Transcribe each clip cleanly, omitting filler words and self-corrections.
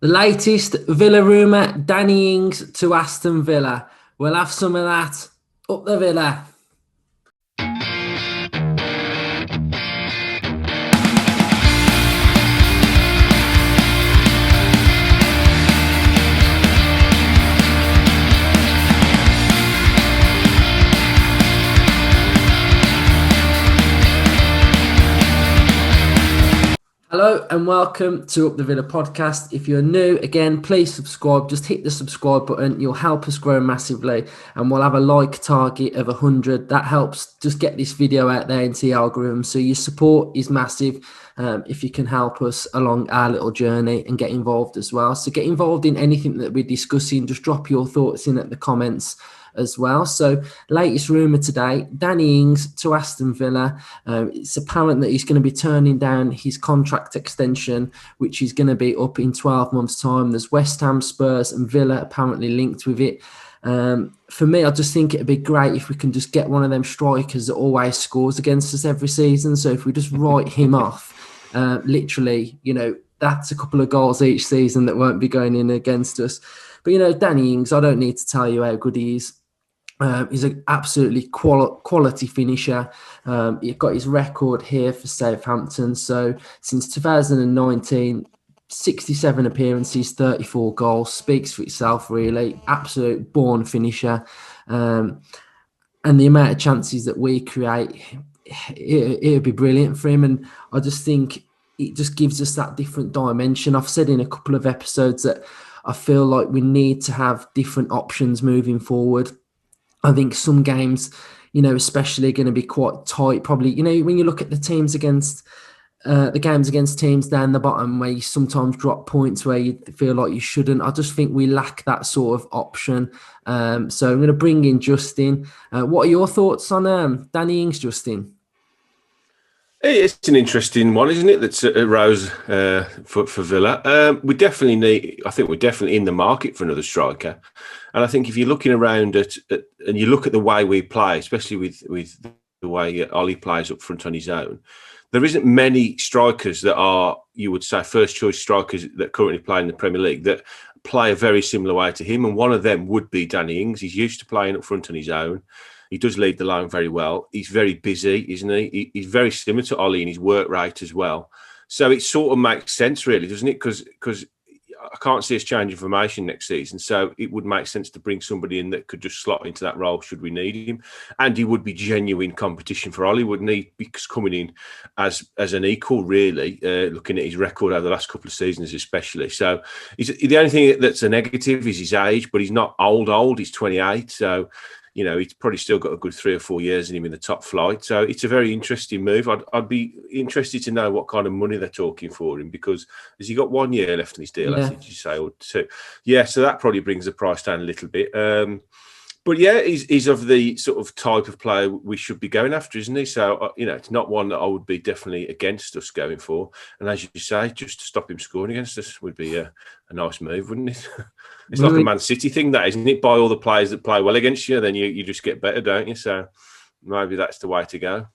The latest Villa rumour, dannyings to Aston Villa. We'll have some of that. Up the Villa. Hello and welcome to Up the Villa podcast. If you're new, again, please subscribe. Just hit the subscribe button. You'll help us grow massively, and we'll have a like target of 100. That helps just get this video out there into the algorithm. So your support is massive if you can help us along our little journey and get involved as well. So get involved in anything that we're discussing. Just drop your thoughts in at the comments as well. So latest rumour today, Danny Ings to Aston Villa. It's apparent that he's going to be turning down his contract extension, which is going to be up in 12 months' time. There's West Ham, Spurs and Villa apparently linked with it. For me, I just think it'd be great if we can just get one of them strikers that always scores against us every season. So if we just write him off, literally, that's a couple of goals each season that won't be going in against us. But, Danny Ings, I don't need to tell you how good he is. He's an absolutely quality finisher. He's got his record here for Southampton. So since 2019, 67 appearances, 34 goals. Speaks for itself, really. Absolute born finisher. And the amount of chances that we create, it would be brilliant for him. And I just think it just gives us that different dimension. I've said in a couple of episodes that I feel like we need to have different options moving forward. I think some games, especially going to be quite tight. Probably, when you look at the teams against the games against teams down the bottom where you sometimes drop points where you feel like you shouldn't. I just think we lack that sort of option. So I'm going to bring in Justin. What are your thoughts on Danny Ings, Justin? It's an interesting one, isn't it? That's arose for Villa. I think we're definitely in the market for another striker. And I think if you're looking around and you look at the way we play, especially with the way Ollie plays up front on his own, there isn't many strikers that are, you would say, first choice strikers that currently play in the Premier League that play a very similar way to him. And one of them would be Danny Ings. He's used to playing up front on his own. He does lead the line very well. He's very busy, isn't he? He's very similar to Ollie in his work rate as well. So it sort of makes sense, really, doesn't it? Because I can't see us changing formation next season. So it would make sense to bring somebody in that could just slot into that role should we need him. And he would be genuine competition for Ollie, wouldn't he? Because coming in as an equal, really, looking at his record over the last couple of seasons especially. So the only thing that's a negative is his age, but he's not old. He's 28. So he's probably still got a good 3 or 4 years in him in the top flight. So it's a very interesting move. I'd be interested to know what kind of money they're talking for him, because has he got 1 year left in his deal, did you say, or 2? Yeah, so that probably brings the price down a little bit. But yeah, he's of the sort of type of player we should be going after, isn't he? So, it's not one that I would be definitely against us going for. And as you say, just to stop him scoring against us would be a nice move, wouldn't it? It's like a Man City thing, that, isn't it? Buy all the players that play well against you, then you just get better, don't you? So maybe that's the way to go.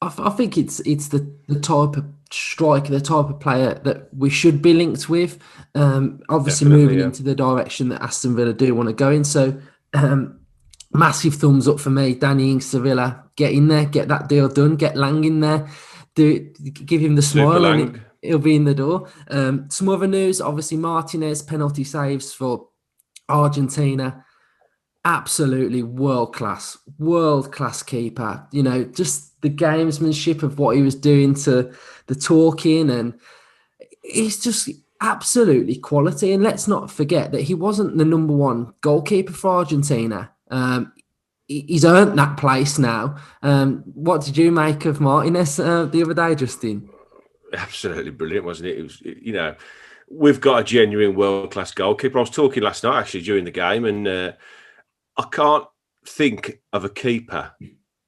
I think it's the type of striker, the type of player that we should be linked with. Obviously, moving into the direction that Aston Villa do want to go in. So, massive thumbs up for me. Danny Ings to Villa. Get in there, get that deal done, get Lang in there, give him the smile and he'll be in the door. Some other news, obviously Martinez penalty saves for Argentina. Absolutely world class keeper. Just the gamesmanship of what he was doing to the talking, and he's just absolutely quality. And let's not forget that he wasn't the number one goalkeeper for Argentina. He's earned that place now. What did you make of Martinez the other day, Justin? Absolutely brilliant, wasn't it? It was, we've got a genuine world-class goalkeeper. I was talking last night, actually, during the game, and I can't think of a keeper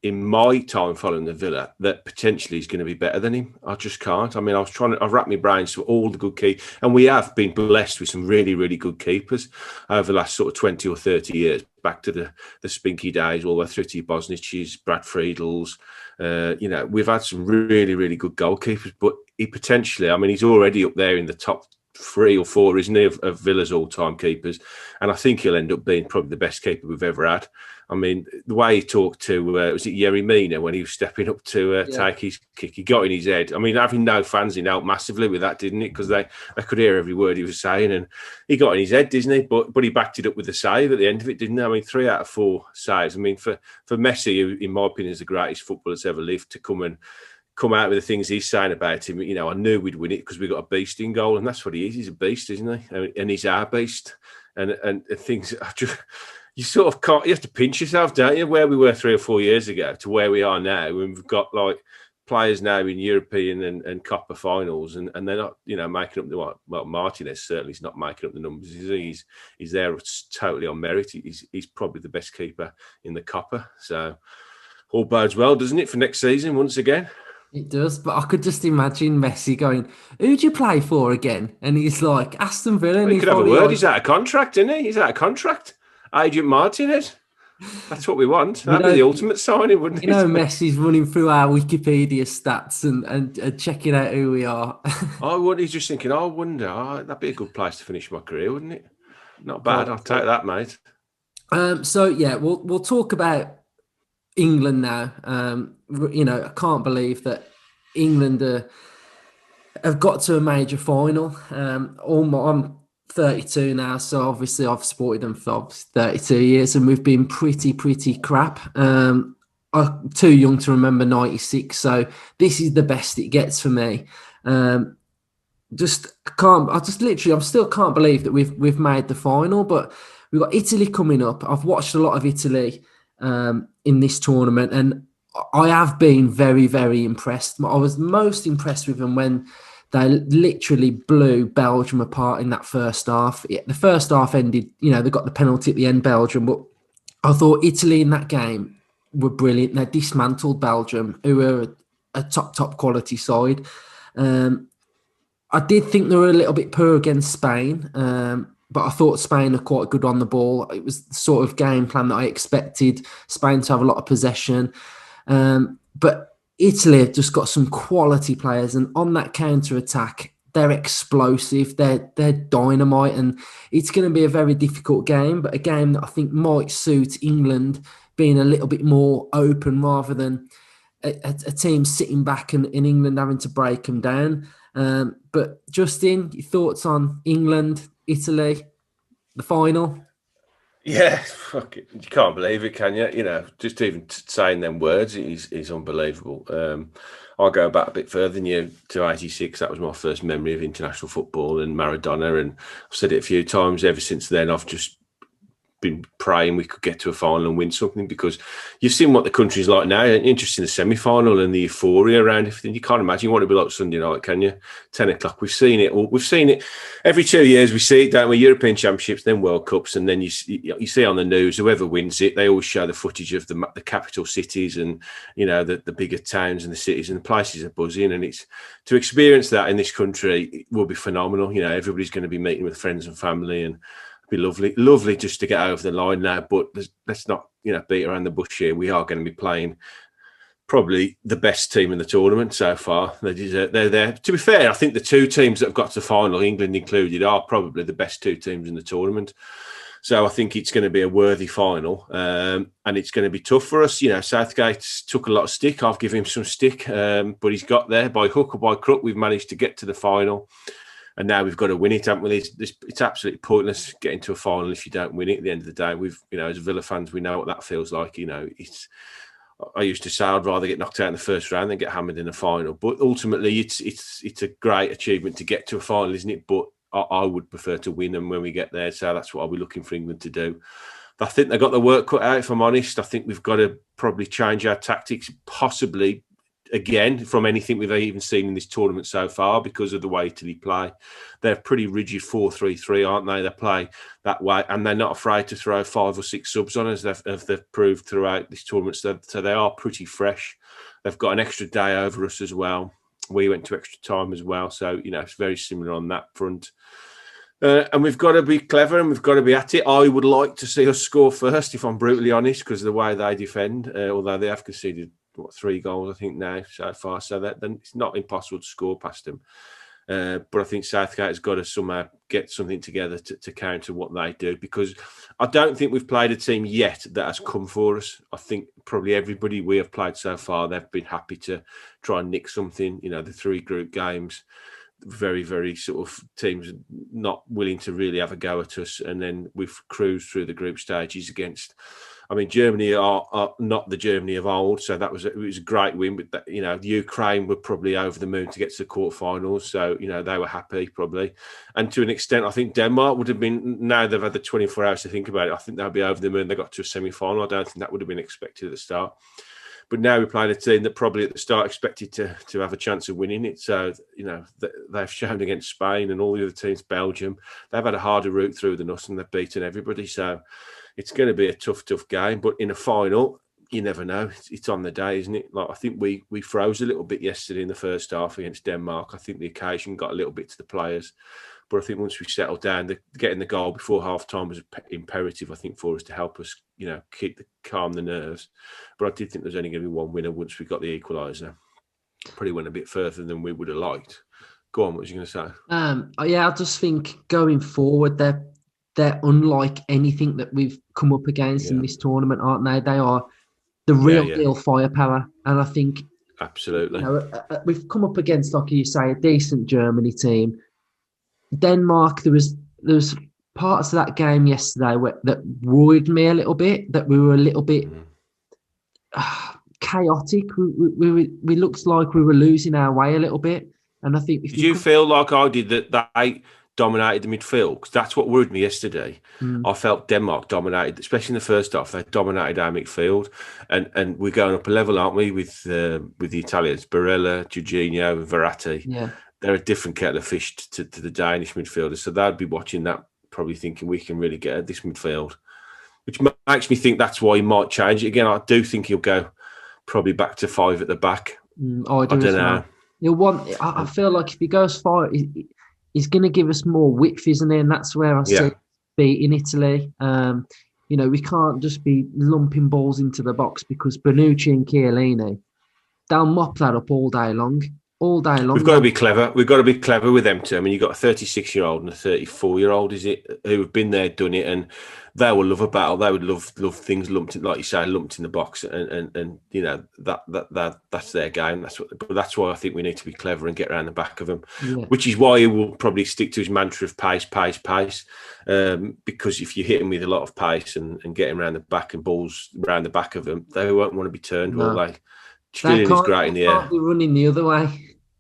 in my time following the Villa that potentially is going to be better than him. I just can't. I mean, I've wrapped my brains to all the good keepers, and we have been blessed with some really, really good keepers over the last sort of 20 or 30 years, back to the Spinky days, all the way through to Bosnich's, Brad Friedel's. We've had some really, really good goalkeepers, but he potentially, he's already up there in the top 3 or 4, isn't he, of Villa's all-time keepers. And I think he'll end up being probably the best keeper we've ever had. I mean, the way he talked to, was it Yerry Mina when he was stepping up to take his kick? He got in his head. I mean, having no fans in helped massively with that, didn't it? Because they could hear every word he was saying, and he got in his head, didn't he? But he backed it up with a save at the end of it, didn't he? I mean, 3 out of 4 saves. I mean, for Messi, who, in my opinion, is the greatest footballer that's ever lived, to come out with the things he's saying about him, you know, I knew we'd win it because we got a beast in goal, and that's what he is. He's a beast, isn't he? And he's our beast. And things, you sort of can't, you have to pinch yourself, don't you? Where we were 3 or 4 years ago to where we are now, and we've got like players now in European and Copa finals, and they're not, you know, making up the, well, Martinez certainly is not making up the numbers. He's there totally on merit. He's probably the best keeper in the Copa. So all bodes well, doesn't it, for next season once again? It does, but I could just imagine Messi going, "Who do you play for again?" And he's like, "Aston Villa." And he could have a word. Like, he's out of contract, isn't he? He's out of contract. Agent Martinez. That's what we want. That'd be the ultimate signing, wouldn't it? You know, Messi's running through our Wikipedia stats and checking out who we are. He's just thinking, I wonder, that'd be a good place to finish my career, wouldn't it? Not bad. I'll take that, mate. So yeah, we'll talk about England now. You know, I can't believe that England have got to a major final. I'm 32 now, so obviously I've supported them for 32 years, and we've been pretty crap. I'm too young to remember 96, so this is the best it gets for me. I still can't believe that we've made the final, but we've got Italy coming up. I've watched a lot of Italy in this tournament, and I have been very, very impressed. I was most impressed with them when they literally blew Belgium apart in that first half. The first half ended, you know, they got the penalty at the end, Belgium, but I thought Italy in that game were brilliant. They dismantled Belgium, who were a top quality side. I did think they were a little bit poor against Spain, but I thought Spain are quite good on the ball. It was the sort of game plan that I expected Spain to have a lot of possession. But Italy have just got some quality players, and on that counter-attack, they're explosive, they're dynamite, and it's going to be a very difficult game, but a game that I think might suit England being a little bit more open rather than a team sitting back and in England having to break them down. But Justin, your thoughts on England, Italy, the final? Yeah, fuck it. You can't believe it, can you? You know, just even saying them words is unbelievable. I'll go back a bit further than you to 86. That was my first memory of international football and Maradona. And I've said it a few times. Ever since then, I've just been praying we could get to a final and win something, because you've seen what the country's like now. Interested in the semi-final and the euphoria around everything. You can't imagine what it'd be like Sunday night, can you? 10 o'clock. We've seen it every 2 years. We see it, don't we? European Championships, then World Cups, and then you see on the news whoever wins it. They always show the footage of the capital cities and, you know, the bigger towns and the cities, and the places are buzzing. And it's to experience that in this country, it will be phenomenal. You know, everybody's going to be meeting with friends and family, and be lovely just to get over the line now. But let's not, you know, beat around the bush here. We are going to be playing probably the best team in the tournament so far. They're there. To be fair, I think the 2 teams that have got to the final, England included, are probably the best 2 teams in the tournament. So I think it's going to be a worthy final, and it's going to be tough for us. You know, Southgate took a lot of stick. I've given him some stick, but he's got there by hook or by crook. We've managed to get to the final. And now we've got to win it, haven't we? It's absolutely pointless getting to a final if you don't win it. At the end of the day, you know, as Villa fans, we know what that feels like. You know, I used to say I'd rather get knocked out in the first round than get hammered in the final. But ultimately, it's a great achievement to get to a final, isn't it? But I would prefer to win them when we get there. So that's what I'll be looking for England to do. I think they've got the work cut out, if I'm honest. I think we've got to probably change our tactics, possibly, again, from anything we've even seen in this tournament so far, because of the way Italy play. They're pretty rigid 4-3-3, aren't they? They play that way, and they're not afraid to throw 5 or 6 subs on, as they've proved throughout this tournament. So they are pretty fresh. They've got an extra day over us as well. We went to extra time as well. So, you know, it's very similar on that front. And we've got to be clever and we've got to be at it. I would like to see us score first, if I'm brutally honest, because of the way they defend, although they have conceded 3 goals, I think, now so far. So then it's not impossible to score past them. But I think Southgate has got to somehow get something together to counter what they do, because I don't think we've played a team yet that has come for us. I think probably everybody we have played so far, they've been happy to try and nick something. The 3 group games, very, very sort of teams not willing to really have a go at us. And then we've cruised through the group stages against, Germany are not the Germany of old. So it was a great win. But the Ukraine were probably over the moon to get to the quarterfinals. So, they were happy probably. And to an extent, I think Denmark would have been, now they've had the 24 hours to think about it, I think they'll be over the moon. They got to a semi-final. I don't think that would have been expected at the start. But now we're playing a team that probably at the start expected to have a chance of winning it. So, they've shown against Spain and all the other teams, Belgium, they've had a harder route through than us and they've beaten everybody. So it's going to be a tough game. But in a final, you never know. It's on the day, isn't it? Like, I think we froze a little bit yesterday in the first half against Denmark. I think the occasion got a little bit to the players. But I think once we settled down, getting the goal before half-time was imperative, I think, for us to help us, calm the nerves. But I did think there's only going to be one winner once we got the equaliser. Probably went a bit further than we would have liked. Go on, what was you going to say? I just think going forward, they're unlike anything that we've come up against in this tournament, aren't they? They are the real deal firepower. And I think... Absolutely. We've come up against, like you say, a decent Germany team. Denmark, there was parts of that game yesterday that worried me a little bit, that we were a little bit chaotic. We looked like we were losing our way a little bit. And I think... Did you feel like I did that they dominated the midfield? Because that's what worried me yesterday. I felt Denmark dominated, especially in the first half. They dominated our midfield. And we're going up a level, aren't we, with the Italians, Barella, Jorginho and Verratti. Yeah. They're a different kettle of fish to the Danish midfielders. So they'd be watching that, probably thinking we can really get at this midfield, which makes me think that's why he might change it again. I do think he'll go probably back to 5 at the back. I don't know. I feel like if he goes 5, he's going to give us more width, isn't he? And that's where I see beating Italy. We can't just be lumping balls into the box, because Bonucci and Chiellini, they'll mop that up all day long. We've got to be clever. We've got to be clever with them too. You've got a 36-year-old and a 34-year-old, is it, who have been there, done it, and they will love a battle. They would love things lumped in, like you say, lumped in the box, and that's their game. That's why I think we need to be clever and get around the back of them. Which is why he will probably stick to his mantra of pace. Because if you hit him with a lot of pace and get him around the back and balls around the back of them, they won't want to be turned, will they? Stealing is great in the air. They can't be running the other way.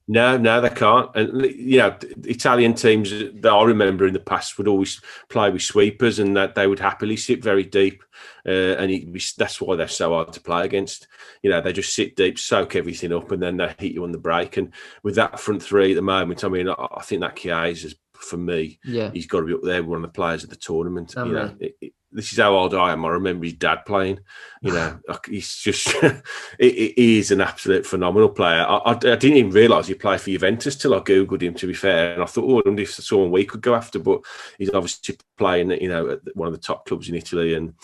No, they can't. And Italian teams that I remember in the past would always play with sweepers, and that they would happily sit very deep. That's why they're so hard to play against. They just sit deep, soak everything up, and then they hit you on the break. And with that front three at the moment, I think that Chiesa, for me, he's got to be up there, one of the players of the tournament. This is how old I am. I remember his dad playing. He's just he is an absolute phenomenal player. I didn't even realise he played for Juventus till I googled him, to be fair, and I thought, I wonder if someone we could go after. But he's obviously playing, at one of the top clubs in Italy, and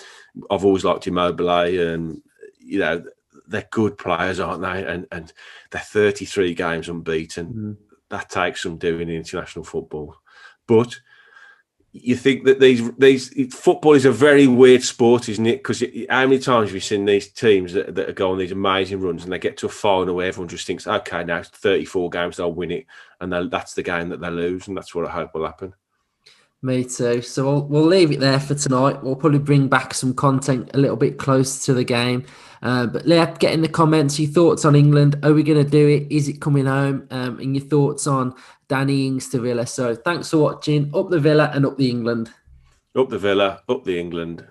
I've always liked Immobile, and they're good players, aren't they? And they're 33 games unbeaten. That takes some doing in international football, but. You think that these football is a very weird sport, isn't it? Because how many times have you seen these teams that go on these amazing runs and they get to a final where everyone just thinks, okay, now 34 games, they'll win it. And that's the game that they lose. And that's what I hope will happen. Me too. So we'll leave it there for tonight. We'll probably bring back some content a little bit closer to the game. But get in the comments your thoughts on England. Are we going to do it? Is it coming home? And your thoughts on dannyings to Villa. So thanks for watching. Up the Villa and up the England. Up the Villa, up the England.